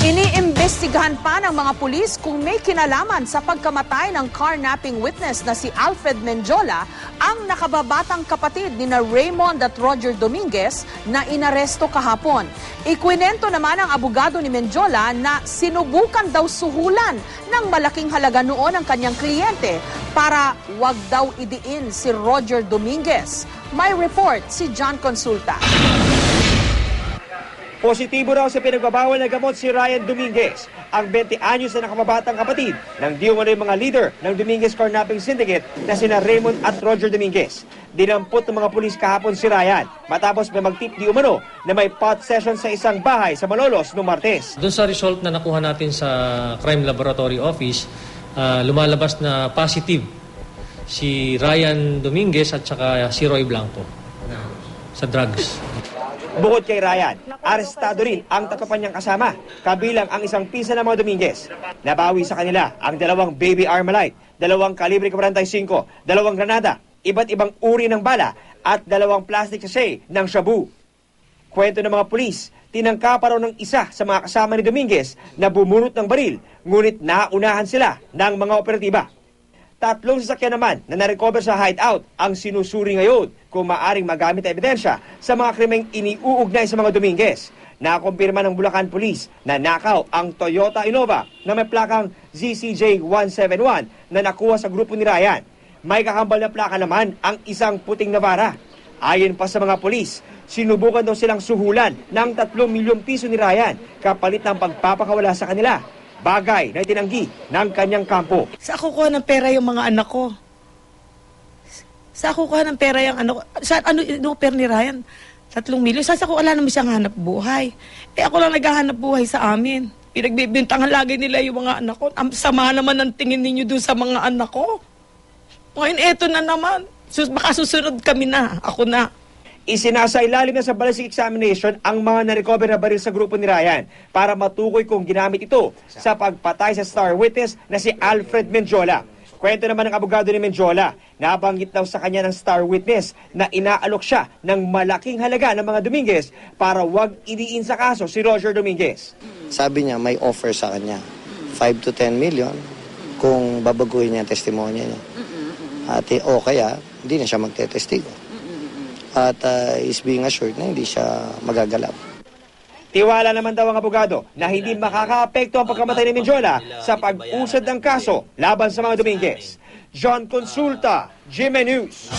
Iniimbestigahan pa ng mga pulis kung may kinalaman sa pagkamatay ng carnapping witness na si Alfred Menjola ang nakababatang kapatid ni na Raymond at Roger Dominguez na inaresto kahapon. Ikwinento naman ang abogado ni Menjola na sinubukan daw suhulan ng malaking halaga noon ang kanyang kliyente para wag daw idiin si Roger Dominguez. May report si John Consulta. Positibo raw sa pinagbabawal na gamot si Ryan Dominguez, ang 20 anyos na nakababatang kapatid ng di umano'y mga leader ng Dominguez Carnapping Syndicate na sina Raymond at Roger Dominguez. Dinampot ng mga pulis kahapon si Ryan matapos may magtip di umano na may pot session sa isang bahay sa Malolos noong Martes. Doon sa result na nakuha natin sa Crime Laboratory Office, lumalabas na positive si Ryan Dominguez at saka si Roy Blanco sa drugs. Bukod kay Ryan, arestado rin ang tatlo pa niyang kasama, kabilang ang isang pisa ng mga Dominguez. Nabawi sa kanila ang 2 baby Armalite, 2 kalibre 45, 2 granada, iba't ibang uri ng bala at 2 plastic sachet ng shabu. Kwento ng mga pulis, tinangka pa raw ng isa sa mga kasama ni Dominguez na bumunot ng baril, ngunit naunahan sila ng mga operatiba. 3 sasakyan naman na narecover sa hideout ang sinusuri ngayon kung maaring magamit na ebidensya sa mga krimeng iniuugnay sa mga Dominguez. Nakumpirma ng Bulacan Police na nakaw ang Toyota Innova na may plakang ZCJ171 na nakuha sa grupo ni Ryan. May kakambal na plaka naman ang isang puting Navara. Ayon pa sa mga pulis, sinubukan daw silang suhulan ng 3 milyong piso ni Ryan kapalit ng pagpapakawala sa kanila. Bagay na itinanggi ng kanyang kampo. Sa kukuha ng pera yung mga anak ko. Sa kukuha ng pera yung anak ko. Sa pera ni Ryan? 3 milyon. Sa ko wala naman siyang hanap buhay. Ako lang naghahanap buhay sa amin. Pinagbibintangan lagi nila yung mga anak ko. Ang sama naman ang tingin ninyo doon sa mga anak ko. Ngayon, eto na naman. Baka susunod kami na. Ako na. Isinasailalim na sa ballistic examination ang mga na-recover na baril sa grupo ni Ryan para matukoy kung ginamit ito sa pagpatay sa star witness na si Alfred Menjola. Kwento naman ng abogado ni Menjola, nabanggit daw sa kanya ng star witness na inaalok siya ng malaking halaga ng mga Dominguez para wag idiin sa kaso si Roger Dominguez. Sabi niya may offer sa kanya, 5 to 10 million kung babaguhin niya ang testimonya niya. At kaya hindi na siya magtetestigo. At is being assured na hindi siya magagalaw. Tiwala naman daw ang abogado na hindi makakaapekto ang pagkamatay ni Menjola sa pag-usad ng kaso laban sa mga Dominguez. John Consulta, GMA News.